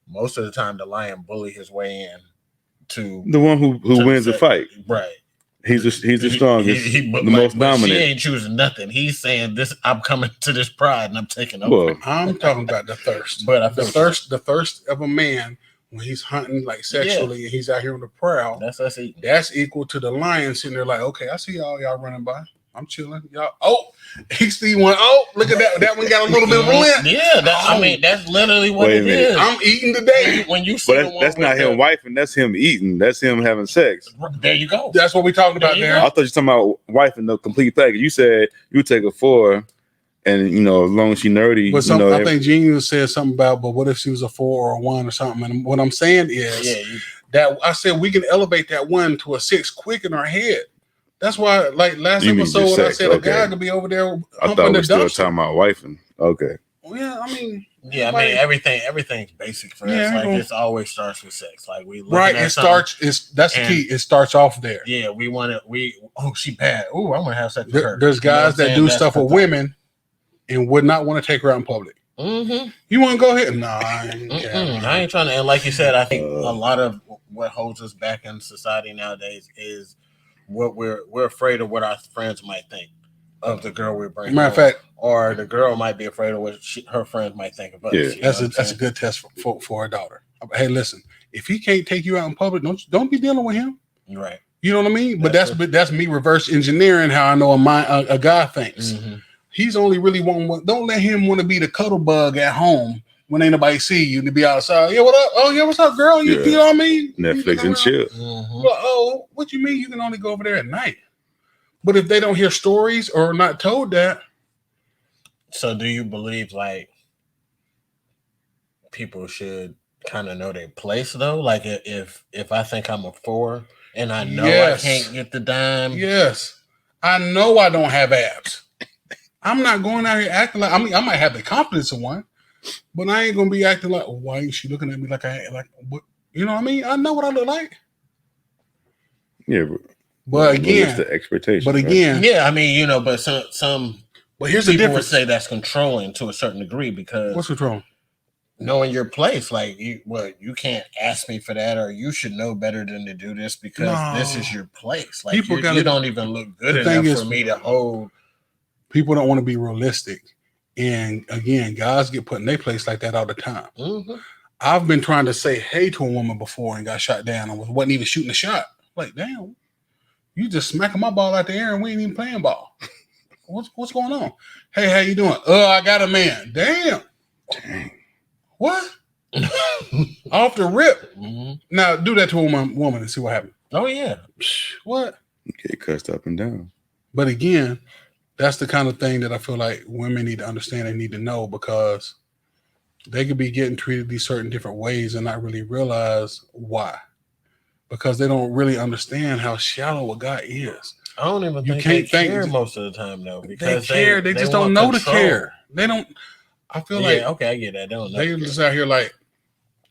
most of the time the lion bully his way in to the one who wins the fight. Right. He's the strongest, the most dominant. She ain't choosing nothing. He's saying this. I'm coming to this pride and I'm taking over. Well, I'm talking about the thirst. But the thirst of a man when he's hunting like sexually and he's out here on the prowl. That's us eating. That's equal to the lion sitting there like, okay, I see y'all running by. I'm chilling. Y'all. Oh, he see one. Oh, look at that. That one got a little bit of a limp. Yeah, that's literally what it is. I'm eating today. When you see that's not him wifing. That's him eating. That's him having sex. There you go. That's what we're talking about there. I thought you were talking about wifing the complete package. You said you take a 4, and as long as she nerdy. But I think Genius said something about, but what if she was a 4 or a 1 or something? And what I'm saying is that I said we can elevate that 1 to a 6 quick in our head. That's why, like last episode, I said a guy could be over there. I thought we were still talking about wifing. Okay. Well, yeah, I mean. Yeah, I mean everything's basic for us. Like it always starts with sex. Like we right. It starts. That's the key. It starts off there. Yeah, we want to. Oh, she bad. Oh, I'm gonna have sex with her. There's guys that do stuff with women and would not want to take her out in public. Mm-hmm. You want to go ahead? No, I ain't trying to. And like you said, I think a lot of what holds us back in society nowadays is what we're afraid of what our friends might think of the girl we're bringing. Matter of fact, or the girl might be afraid of what her friends might think of us. Yeah, that's a good test for a daughter. Hey, listen, if he can't take you out in public, don't be dealing with him. Right. You know what I mean? But that's me reverse engineering how I know a guy thinks. Mm-hmm. He's only really don't let him want to be the cuddle bug at home when ain't nobody see you to be outside. Yeah, what up? Oh, yeah, what's up, girl? You know what I mean? Netflix and chill. Mm-hmm. Well, what you mean you can only go over there at night? But if they don't hear stories or not told that. So do you believe like people should kind of know their place though? Like if I think I'm a 4 and I know I can't get the dime. Yes. I know I don't have abs. I'm not going out here acting like, I might have the confidence of one. But I ain't gonna be acting like, why ain't she looking at me like what? You know what I mean? I know what I look like. Yeah, but again, it's the expectation. But again, yeah, I mean, but some. But here's the people difference. Would say that's controlling to a certain degree because what's controlling? Knowing your place, like you can't ask me for that, or you should know better than to do this because this is your place. Like you don't even look good enough for me to hold. People don't want to be realistic. And again, guys get put in their place like that all the time. Mm-hmm. I've been trying to say hey to a woman before and got shot down and wasn't even shooting a shot. Like, damn, you just smacking my ball out the air and we ain't even playing ball. What's going on? Hey, how you doing? I got a man. Damn. What? Off the rip. Mm-hmm. Now do that to a woman and see what happens. Oh yeah. What? Get cussed up and down. But again, that's the kind of thing that I feel like women need to understand. They need to know because they could be getting treated these certain different ways and not really realize why. Because they don't really understand how shallow a guy is. I don't even think they care most of the time though. Because they care. They just don't know to care. They don't. I feel like okay, I get that. They just out here like,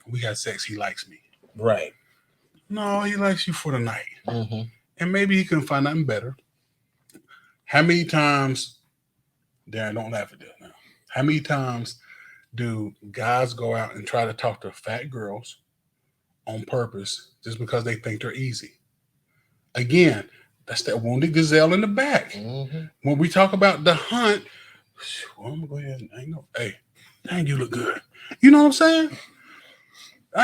we got sex. He likes me. Right. No, he likes you for the night. Mm-hmm. And maybe he couldn't find nothing better. How many times, Darren, don't laugh at this now. How many times do guys go out and try to talk to fat girls on purpose just because they think they're easy? Again, that's that wounded gazelle in the back. Mm-hmm. When we talk about the hunt, I'm going to go ahead and hey, dang, you look good. You know what I'm saying?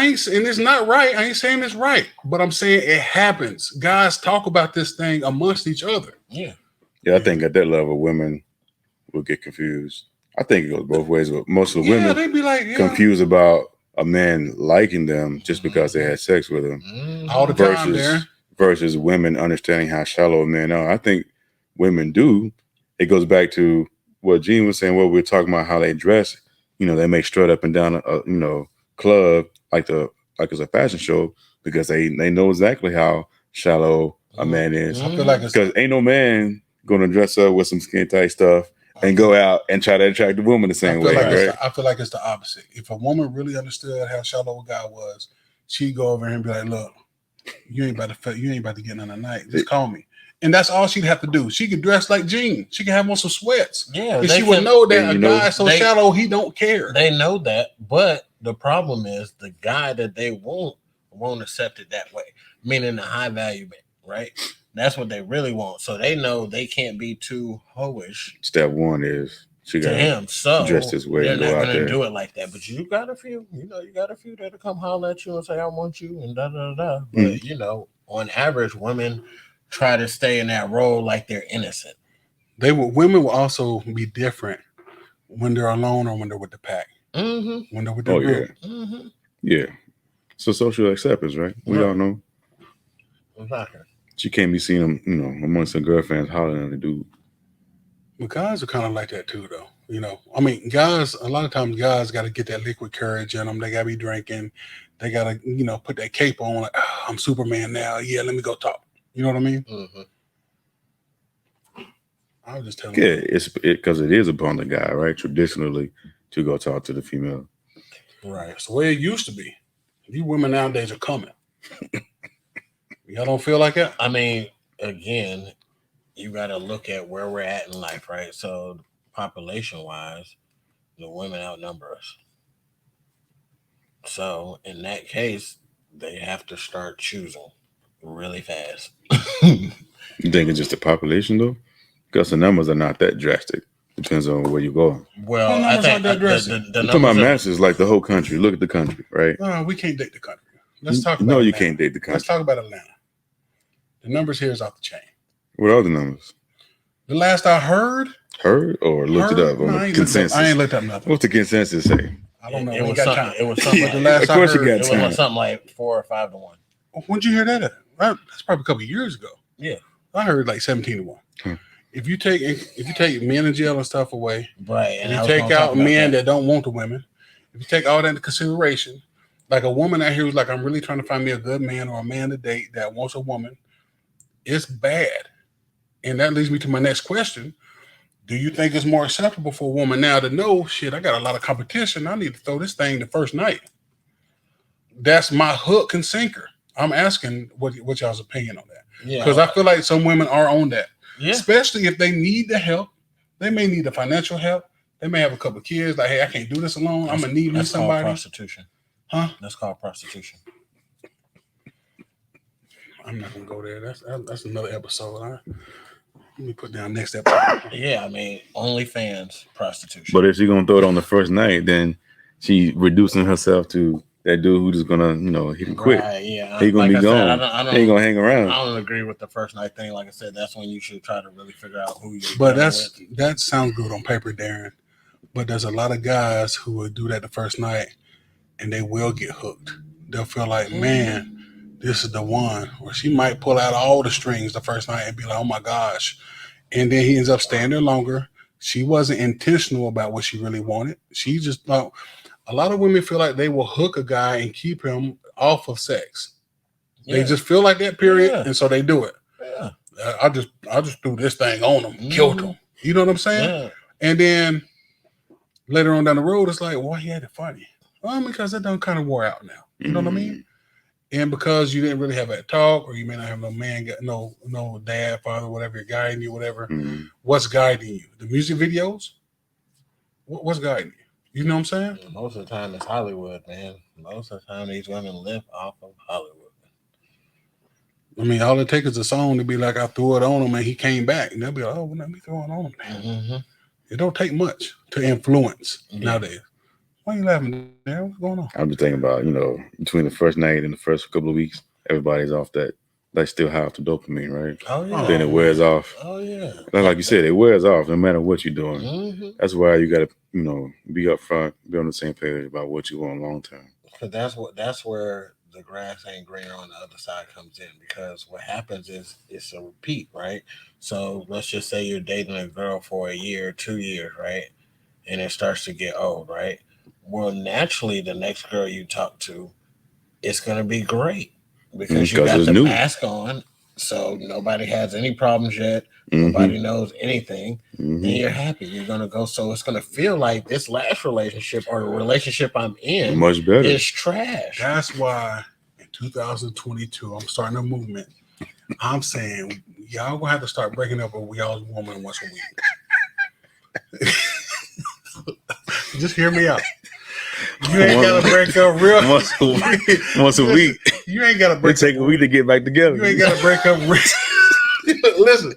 and it's not right. I ain't saying it's right, but I'm saying it happens. Guys talk about this thing amongst each other. Yeah. Yeah, I think at that level, women will get confused. I think it goes both ways, but most of the women they be like, confused about a man liking them just because they had sex with him. All the time there. Versus women understanding how shallow men are. I think women do. It goes back to what Gene was saying, what we were talking about, how they dress. You know, they may strut up and down a club like it's a fashion show because they know exactly how shallow a man is. I feel like because ain't no man gonna dress up with some skin tight stuff and go out and try to attract the woman the same way, right? I feel like it's the opposite. If a woman really understood how shallow a guy was, she'd go over and be like, "Look, you ain't about to get none tonight. Just call me." And that's all she'd have to do. She could dress like Gene. She could have on some sweats. Yeah, and she would know that a guy so shallow, he don't care. They know that, but the problem is the guy that they won't accept it that way, meaning the high value man, right? That's what they really want. So they know they can't be too hoish. Step one is she got him. So dress this way. They're not going to do it like that. But you got a few that'll come holler at you and say, "I want you," and da da da. But on average, women try to stay in that role like they're innocent. Women will also be different when they're alone or when they're with the pack. Mm-hmm. When they're with the group. Yeah. Mm-hmm. Yeah. So social acceptance, right? We all know. Exactly. She can't be seen them, amongst her girlfriends hollering at the dude. But guys are kind of like that too, though. I mean, guys, a lot of times guys got to get that liquid courage in them. They got to be drinking. They got to, put that cape on. Like, I'm Superman now. Yeah, let me go talk. You know what I mean? Mm-hmm. I was just telling you. Yeah, it's because it is upon the guy, right? Traditionally, to go talk to the female. Right. It's the way it used to be. These women nowadays are coming. Y'all don't feel like that? I mean, again, you got to look at where we're at in life, right? So, population-wise, the women outnumber us. So, in that case, they have to start choosing really fast. You think it's just the population, though? Because the numbers are not that drastic. Depends on where you go. Well, I think the I'm talking about masses, like the whole country. Look at the country, right? No, we can't date the country. Let's talk about No, you Atlanta. can't date the country. Let's talk about Atlanta. The numbers here is off the chain. What are the numbers? The last I heard or looked it up on the consensus? I ain't looked up nothing. What's the consensus say? I don't know. It was something. It was something. The last I heard, it was something like 4 or 5 to 1. When'd you hear that at? That's probably a couple of years ago. Yeah, I heard like 17 to 1. If you take men in jail and stuff away, right, and you take out men that don't want the women, if you take all that into consideration, like a woman out here who's like, I'm really trying to find me a good man or a man to date that wants a woman, it's bad. And that leads me to my next question. Do you think it's more acceptable for a woman now to know, shit, I got a lot of competition. I need to throw this thing the first night? That's my hook and sinker. I'm asking what y'all's opinion on that. Yeah. Because I feel like some women are on that. Yeah. Especially if they need the help. They may need the financial help. They may have a couple of kids. Like, hey, I can't do this alone. I'm going to need me somebody. That's called prostitution. Huh? That's called prostitution. I'm not going to go there. That's another episode. Let me put down next episode. Yeah, I mean, OnlyFans prostitution. But if she's going to throw it on the first night, then she reducing herself to that dude who's just gonna, hit him quick. Right, yeah. He gonna be gone. He ain't gonna hang around. I don't agree with the first night thing. Like I said, that's when you should try to really figure out who you. But that sounds good on paper, Darren. But there's a lot of guys who will do that the first night, and they will get hooked. They'll feel like, man, this is the one. Or she might pull out all the strings the first night and be like, oh my gosh. And then he ends up staying there longer. She wasn't intentional about what she really wanted. She just thought. A lot of women feel like they will hook a guy and keep him off of sex. Yeah. They just feel like that, period, and so they do it. Yeah. I just threw this thing on him, killed him. You know what I'm saying? Yeah. And then later on down the road, it's like, well, he had it funny. Well, because that done kind of wore out now. You know what I mean? And because you didn't really have that talk, or you may not have no man, no dad, father, whatever, guiding you, whatever. What's guiding you? The music videos? What's guiding you? You know what I'm saying? Most of the time it's Hollywood, man. Most of the time these women live off of Hollywood. I mean, all it takes is a song to be like, I threw it on him and he came back. And they'll be like, oh, well, let me throw it on him. It don't take much to influence nowadays. Why you laughing there? What's going on? I'm just thinking about, between the first night and the first couple of weeks, everybody's off that. They still have the dopamine, right? Oh yeah. Then it wears off. Oh yeah. Like you said, it wears off no matter what you're doing. Mm-hmm. That's why you got to, be upfront, be on the same page about what you want long term. Because that's where the grass ain't greener on the other side comes in. Because what happens is it's a repeat, right? So let's just say you're dating a girl for a year, 2 years, right? And it starts to get old, right? Well, naturally, the next girl you talk to, it's going to be great because you got the mask on. So nobody has any problems yet. Nobody knows anything. And you're happy. You're going to go. So it's going to feel like this last relationship or the relationship I'm in much better. Is trash. That's why in 2022, I'm starting a movement. I'm saying y'all going to have to start breaking up with y'all's woman once a week. Just hear me out. You ain't got to break up real once a week. You ain't got to break. It take a week to get back together. You ain't got to break up. Listen,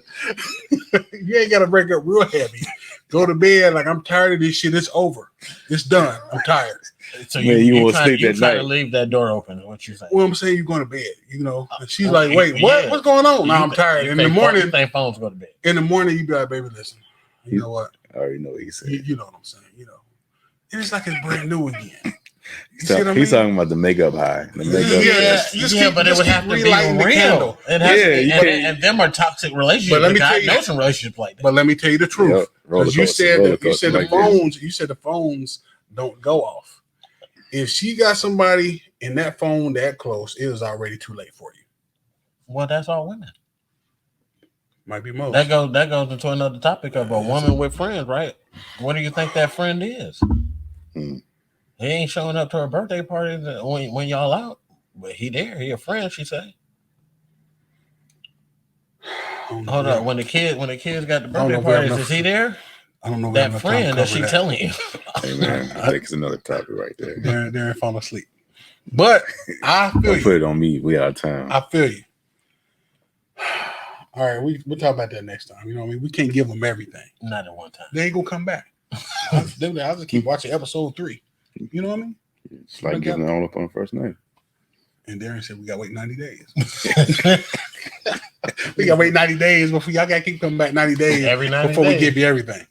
you ain't got to break up real heavy. Go to bed like I'm tired of this shit. It's over. It's done. I'm tired. So you won't sleep that night. To leave that door open. What you saying? Well, I'm saying you're going to bed. And she's like, "Wait, what? What's going on?" Now I'm tired. In the morning, you think phones go to bed. In the morning, you be like, "Baby, listen. You know what? I already know what he said. You know what I'm saying. It's like it's brand new again." He's talking about the makeup high. The makeup, but it would have to be real. And them are toxic relationships. But let me tell you, I know some relationships like that. But let me tell you the truth. Because you said the phones don't go off. If she got somebody in that phone that close, it is already too late for you. Well, that's all women. Might be most. That goes into another topic of a woman with friends, right? What do you think that friend is? He ain't showing up to her birthday party when y'all out, but he there. He a friend, she say. Hold up, when the kids got the birthday parties, is he there? I don't know that friend that she telling you. Hey man, I think it's another topic right there. Darren fall asleep. But I feel don't put it on me. We out of time. I feel you. All right, we'll talk about that next time. You know what I mean? We can't give them everything. Not at one time. They ain't gonna come back. I'll just keep watching episode 3. You know what I mean? It's like getting it all up on the first night. And Darren said we gotta wait 90 days. We gotta wait 90 days before y'all gotta keep coming back 90 days before we give you everything.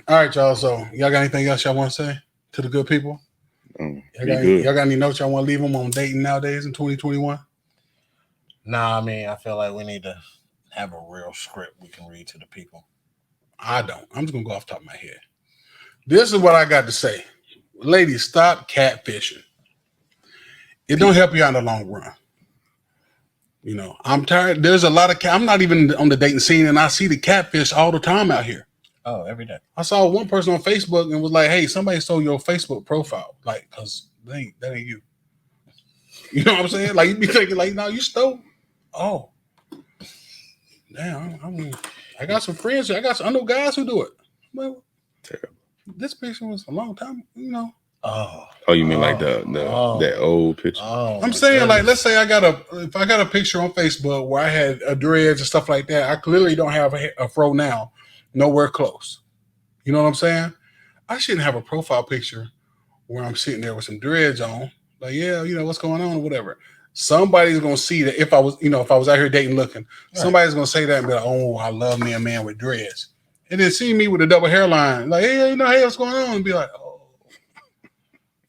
All right, y'all. So y'all got anything else y'all want to say to the good people? Y'all got any notes y'all want to leave them on dating nowadays in 2021? Nah, I mean, I feel like we need to have a real script we can read to the people. I don't. I'm just gonna go off the top of my head. This is what I got to say. Ladies, stop catfishing. It don't help you out in the long run. I'm tired. There's a lot of I'm not even on the dating scene, and I see the catfish all the time out here. Oh, every day. I saw one person on Facebook and was like, "Hey, somebody stole your Facebook profile." Like, cause that ain't you. You know what I'm saying? Like, you be thinking, like, no, you stole. Oh, damn. I got some friends. I know guys who do it. Well, terrible. This picture was a long time, Oh, you mean like that old picture? Oh, I'm saying, like, let's say if I got a picture on Facebook where I had dreads and stuff like that, I clearly don't have a fro now, nowhere close. You know what I'm saying? I shouldn't have a profile picture where I'm sitting there with some dreads on. Like, yeah, what's going on or whatever. Somebody's gonna see that if I was out here dating looking, somebody's gonna say that and be like, "Oh, I love me a man with dreads." And then see me with a double hairline, like, hey, what's going on? And be like, oh,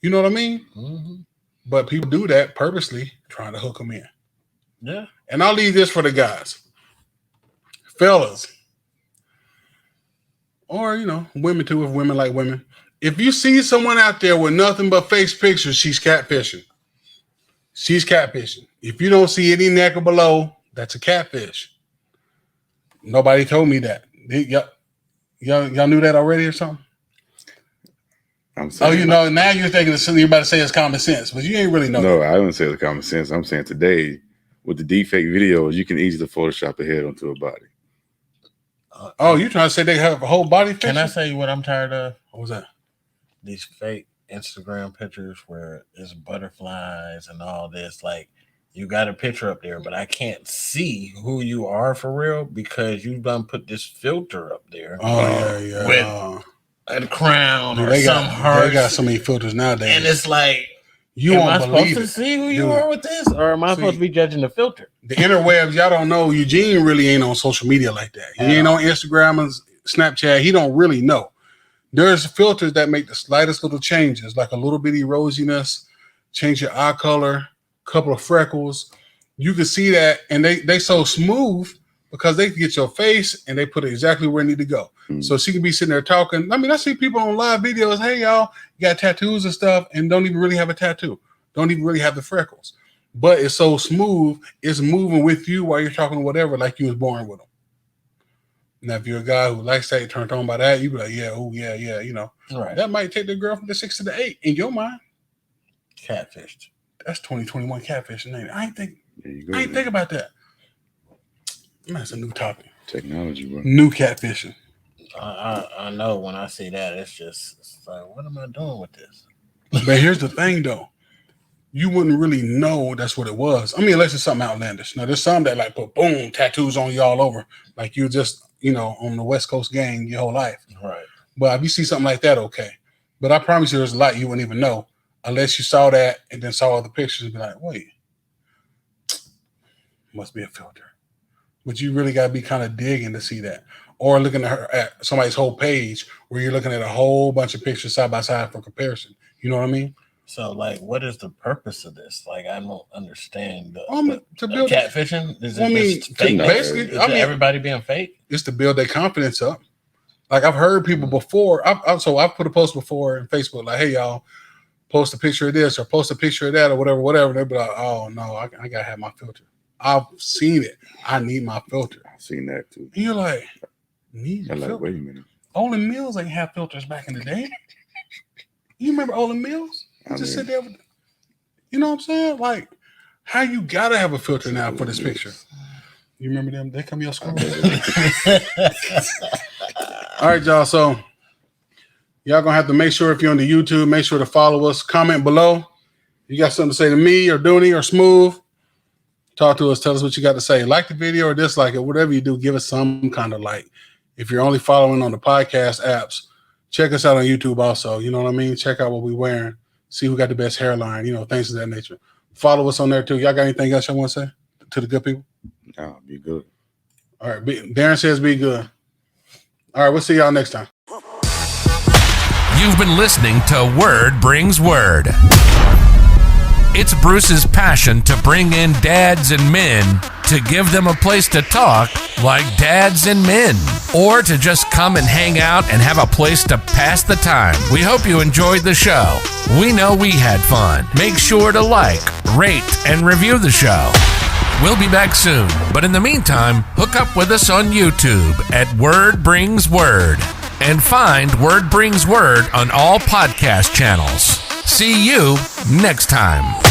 you know what I mean? Mm-hmm. But people do that purposely, trying to hook them in. Yeah. And I'll leave this for the guys. Fellas, or, women too, if women like women. If you see someone out there with nothing but face pictures, she's catfishing. She's catfishing. If you don't see any neck or below, that's a catfish. Nobody told me that. Y'all knew that already or something? I'm saying, now you're thinking you're about to say it's common sense, but you ain't really know. No, I wouldn't say it's common sense. I'm saying today, with the deepfake videos, you can easily Photoshop a head onto a body. You trying to say they have a whole body picture? Can I say what I'm tired of? What was that? These fake Instagram pictures where it's butterflies and all this. Like, you got a picture up there, but I can't see who you are for real because you done put this filter up there. Oh, yeah. a crown Dude, or they some hearts. They got so many filters nowadays. And it's like, you am won't I supposed believe to it. see who you Dude. are with this? Or am I supposed to be judging the filter? The interwebs, y'all don't know. Eugene really ain't on social media like that. He ain't on Instagram and Snapchat. He don't really know. There's filters that make the slightest little changes, like a little bitty rosiness, change your eye color, couple of freckles. You can see that, and they so smooth because they can get your face and they put it exactly where it need to go. So she can be sitting there talking. I mean, I see people on live videos, hey, y'all, you got tattoos and stuff, and don't even really have a tattoo. Don't even really have the freckles. But it's so smooth, it's moving with you while you're talking or whatever, like you was born with them. Now, if you're a guy who likes that, turned on by that, you be like, yeah, oh, yeah, you know. Right. That might take the girl from the 6 to the 8 in your mind. Catfished. That's 2021 catfishing, ain't it? I ain't There think about that. That's a new topic. Technology, bro. New catfishing. I know when I see that, it's like, what am I doing with this? But here's the thing, though. You wouldn't really know that's what it was. I mean, unless it's something outlandish. Now, there's some that like put boom tattoos on you all over, like you just, you know, on the West Coast gang your whole life. Right. But if you see something like that, okay. But I promise you, there's a lot you wouldn't even know unless you saw that and then saw other pictures and be like, wait, must be a filter. But you really got to be kind of digging to see that. Or looking at somebody's whole page where you're looking at a whole bunch of pictures side by side for comparison. You know what I mean? So, like, what is the purpose of this? Like, I don't understand To build catfishing. Is it just to fake? basically, Is everybody being fake? It's to build their confidence up. Like I've heard people before. I've put a post before in Facebook, like, "Hey y'all, post a picture of this or post a picture of that or whatever." They'll be like, "Oh no, I gotta have my filter. I've seen it. I need my filter." I've seen that too. And you're like, "Need a I'm filter?" like, wait a minute. Olin Mills ain't have filters back in the day. You remember Olin Mills? You just sit there with, you know what I'm saying? Like, how you gotta have a filter now for this picture? You remember them? They come to your school. All right, y'all. So y'all gonna have to make sure if you're on the YouTube, make sure to follow us. Comment below. You got something to say to me or Dooney or Smooth? Talk to us. Tell us what you got to say. Like the video or dislike it. Whatever you do, give us some kind of like. If you're only following on the podcast apps, check us out on YouTube also. You know what I mean? Check out what we're wearing. See who got the best hairline. You know, things of that nature. Follow us on there too. Y'all got anything else y'all want to say to the good people? Nah, be good. All right. Darren says be good. All right. We'll see y'all next time. You've been listening to Word Brings Word. It's Bruce's passion to bring in dads and men to give them a place to talk like dads and men, or to just come and hang out and have a place to pass the time. We hope you enjoyed the show. We know we had fun. Make sure to like, rate, and review the show. We'll be back soon, but in the meantime, hook up with us on YouTube at Word Brings Word and find Word Brings Word on all podcast channels. See you next time.